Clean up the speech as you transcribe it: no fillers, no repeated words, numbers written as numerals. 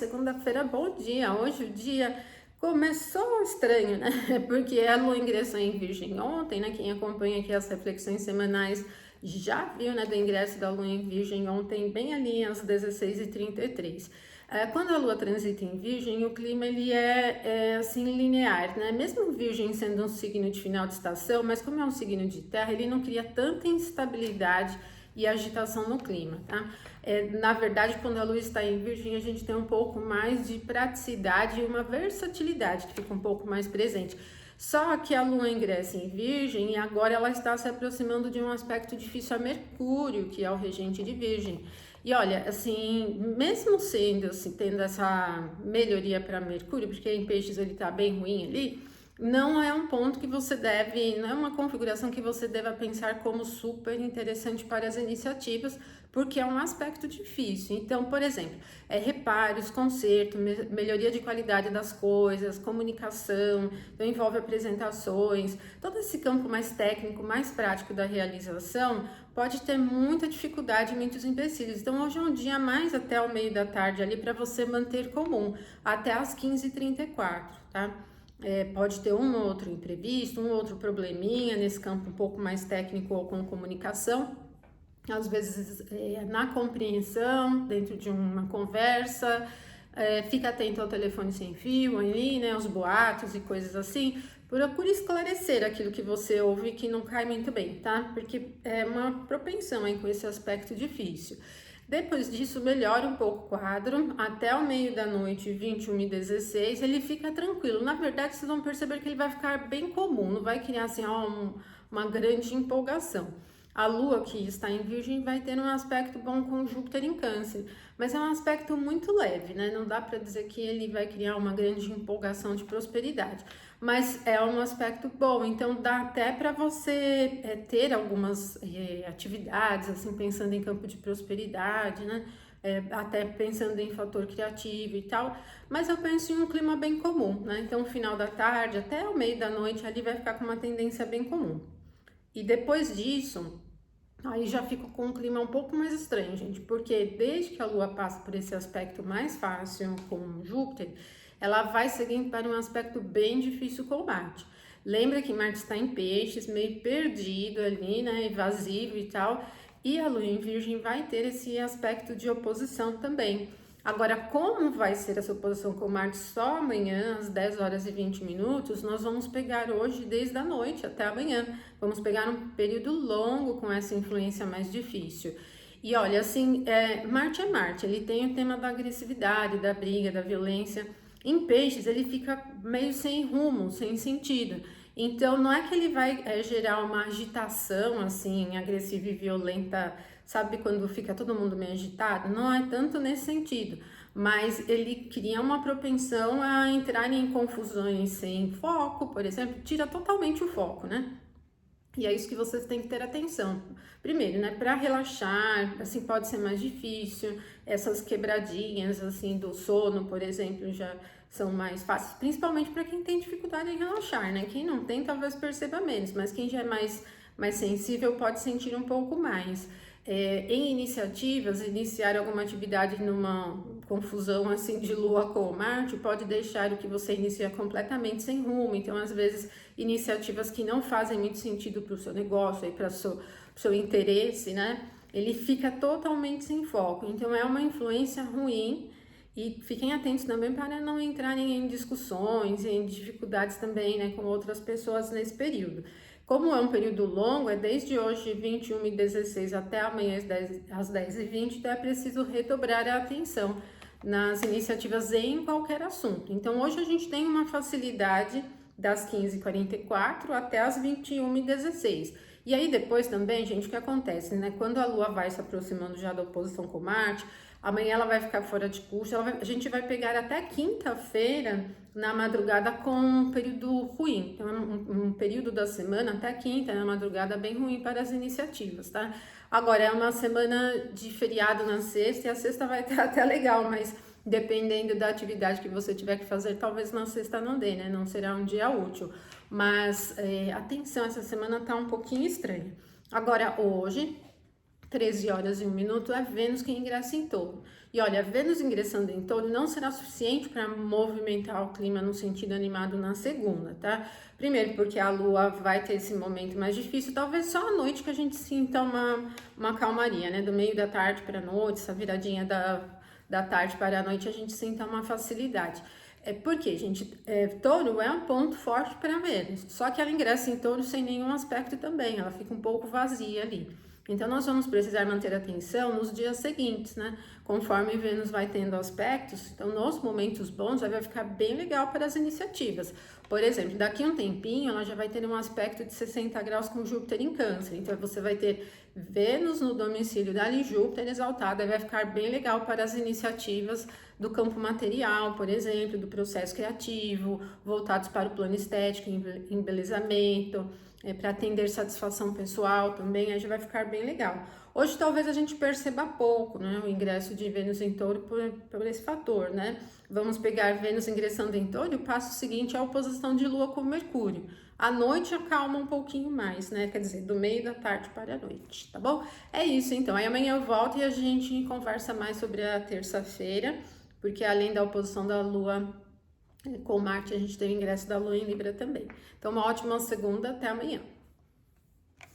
Segunda-feira, bom dia. Hoje o dia começou estranho, né? Porque a lua ingressou em Virgem ontem, né? Quem acompanha aqui as reflexões semanais já viu, né, do ingresso da lua em Virgem ontem, bem ali às 16h33. Quando a lua transita em Virgem, o clima ele é assim linear, né? Mesmo Virgem sendo um signo de final de estação, mas como é um signo de terra, ele não cria tanta instabilidade e agitação no clima, tá? Na verdade, quando a lua está em Virgem, a gente tem um pouco mais de praticidade e uma versatilidade que fica um pouco mais presente. Só que a lua ingressa em Virgem e agora ela está se aproximando de um aspecto difícil a Mercúrio, que é o regente de Virgem. E olha, assim, mesmo sendo, assim, tendo essa melhoria para Mercúrio, porque em Peixes ele está bem ruim ali, não é um ponto que você deve, não é uma configuração que você deva pensar como super interessante para as iniciativas, porque é um aspecto difícil. Então, por exemplo, reparos, conserto, melhoria de qualidade das coisas, comunicação, então envolve apresentações, todo esse campo mais técnico, mais prático da realização, pode ter muita dificuldade e muitos empecilhos. Então, hoje é um dia mais até o meio da tarde ali para você manter comum, até às 15h34, tá? Pode ter um outro imprevisto, um outro probleminha nesse campo um pouco mais técnico ou com comunicação, às vezes na compreensão, dentro de uma conversa, fica atento ao telefone sem fio ali, né, os boatos e coisas assim, procure esclarecer aquilo que você ouve que não cai muito bem, tá? Porque é uma propensão aí com esse aspecto difícil. Depois disso, melhora um pouco o quadro, até o meio da noite, 21h16, ele fica tranquilo. Na verdade, vocês vão perceber que ele vai ficar bem comum, não vai criar assim, uma grande empolgação. A lua que está em Virgem vai ter um aspecto bom com Júpiter em Câncer, mas é um aspecto muito leve, né? Não dá para dizer que ele vai criar uma grande empolgação de prosperidade, mas é um aspecto bom, então dá até para você ter algumas atividades, assim, pensando em campo de prosperidade, né? Até pensando em fator criativo e tal, mas eu penso em um clima bem comum, né? Então, final da tarde até o meio da noite ali vai ficar com uma tendência bem comum. E depois disso, aí já fica com um clima um pouco mais estranho, gente, porque desde que a Lua passa por esse aspecto mais fácil com Júpiter, ela vai seguindo para um aspecto bem difícil com Marte. Lembra que Marte está em Peixes, meio perdido ali, né, evasivo e tal, e a Lua em Virgem vai ter esse aspecto de oposição também. Agora, como vai ser essa oposição com Marte só amanhã, às 10h20, nós vamos pegar hoje desde a noite até amanhã. Vamos pegar um período longo com essa influência mais difícil. E olha, assim, Marte é Marte, ele tem o tema da agressividade, da briga, da violência. Em Peixes, ele fica meio sem rumo, sem sentido. Então, não é que ele vai gerar uma agitação, assim, agressiva e violenta, sabe, quando fica todo mundo meio agitado? Não é tanto nesse sentido, mas ele cria uma propensão a entrar em confusões sem foco, por exemplo, tira totalmente o foco, né? E é isso que vocês têm que ter atenção. Primeiro, né, para relaxar, assim, pode ser mais difícil, essas quebradinhas, assim, do sono, por exemplo, já são mais fáceis, principalmente para quem tem dificuldade em relaxar, né? Quem não tem, talvez perceba menos, mas quem já é mais sensível pode sentir um pouco mais. Em iniciativas, iniciar alguma atividade numa confusão assim de Lua com Marte pode deixar o que você inicia completamente sem rumo. Então, às vezes, iniciativas que não fazem muito sentido para o seu negócio, para o seu interesse, né? Ele fica totalmente sem foco. Então, é uma influência ruim. E fiquem atentos também para não entrarem em discussões, em dificuldades também, né, com outras pessoas nesse período. Como é um período longo, é desde hoje 21h16 até amanhã às 10h20, então é preciso redobrar a atenção nas iniciativas em qualquer assunto. Então hoje a gente tem uma facilidade das 15h44 até as 21h16. E aí depois também, gente, o que acontece, né? Quando a Lua vai se aproximando já da oposição com Marte, amanhã ela vai ficar fora de curso, a gente vai pegar até quinta-feira na madrugada com um período ruim. Então, um período da semana até quinta, na madrugada, bem ruim para as iniciativas, tá? Agora, é uma semana de feriado na sexta, e a sexta vai estar até legal, mas dependendo da atividade que você tiver que fazer, talvez na sexta não dê, né? Não será um dia útil. Mas, atenção, essa semana tá um pouquinho estranha. Agora, hoje, 13h01, é Vênus que ingressa em Touro. E olha, Vênus ingressando em Touro não será suficiente para movimentar o clima no sentido animado na segunda, tá? Primeiro porque a Lua vai ter esse momento mais difícil, talvez só à noite que a gente sinta uma calmaria, né? Do meio da tarde para a noite, essa viradinha da tarde para a noite, a gente sinta uma facilidade. É porque, gente, Touro é um ponto forte para Vênus, só que ela ingressa em Touro sem nenhum aspecto também, ela fica um pouco vazia ali. Então, nós vamos precisar manter atenção nos dias seguintes, né? Conforme Vênus vai tendo aspectos, então, nos momentos bons, vai ficar bem legal para as iniciativas. Por exemplo, daqui a um tempinho, ela já vai ter um aspecto de 60 graus com Júpiter em Câncer. Então, você vai ter Vênus no domicílio dali, Júpiter exaltada, vai ficar bem legal para as iniciativas do campo material, por exemplo, do processo criativo, voltados para o plano estético, embelezamento, para atender satisfação pessoal também, aí já vai ficar bem legal. Hoje talvez a gente perceba pouco, né, o ingresso de Vênus em Touro por esse fator, né? Vamos pegar Vênus ingressando em Touro e o passo seguinte é a oposição de Lua com Mercúrio. À noite acalma um pouquinho mais, né? Quer dizer, do meio da tarde para a noite, tá bom? É isso então, aí amanhã eu volto e a gente conversa mais sobre a terça-feira, porque além da oposição da Lua com Marte, a gente tem o ingresso da Lua em Libra também. Então, uma ótima segunda, até amanhã.